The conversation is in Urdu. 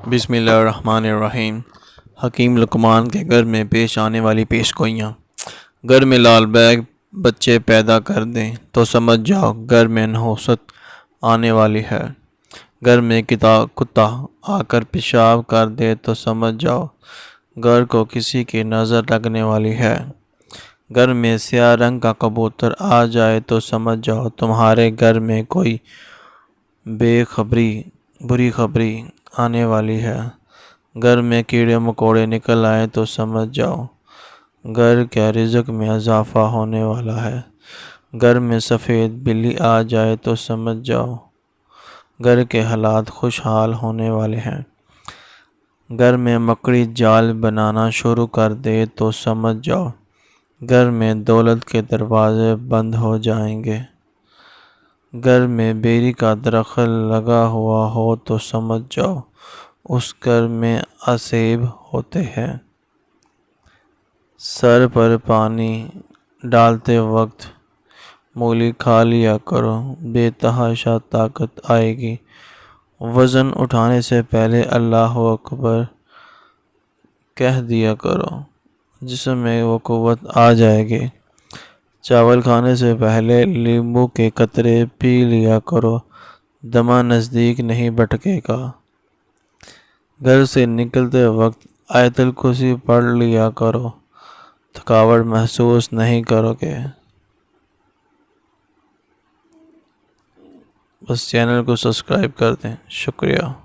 بسم اللہ الرحمن الرحیم۔ حکیم لقمان کے گھر میں پیش آنے والی پیش گوئیاں۔ گھر میں لال بیگ بچے پیدا کر دیں تو سمجھ جاؤ گھر میں نحوست آنے والی ہے۔ گھر میں کتا آ کر پیشاب کر دے تو سمجھ جاؤ گھر کو کسی کی نظر لگنے والی ہے۔ گھر میں سیاہ رنگ کا کبوتر آ جائے تو سمجھ جاؤ تمہارے گھر میں کوئی بری خبری آنے والی ہے۔ گھر میں کیڑے مکوڑے نکل آئے تو سمجھ جاؤ گھر کے رزق میں اضافہ ہونے والا ہے۔ گھر میں سفید بلی آ جائے تو سمجھ جاؤ گھر کے حالات خوشحال ہونے والے ہیں۔ گھر میں مکڑی جال بنانا شروع کر دے تو سمجھ جاؤ گھر میں دولت کے دروازے بند ہو جائیں گے۔ گھر میں بیری کا درخت لگا ہوا ہو تو سمجھ جاؤ اس گھر میں اسیب ہوتے ہیں۔ سر پر پانی ڈالتے وقت مولی کھا لیا کرو، بے تحاشا طاقت آئے گی۔ وزن اٹھانے سے پہلے اللہ اکبر کہہ دیا کرو، جسم میں وہ قوت آ جائے گی۔ چاول کھانے سے پہلے لیمبو کے قطرے پی لیا کرو، دمہ نزدیک نہیں بھٹکے گا۔ گھر سے نکلتے وقت آیت الکرسی پڑھ لیا کرو، تھکاوٹ محسوس نہیں کرو گے۔ بس چینل کو سبسکرائب کر دیں۔ شکریہ۔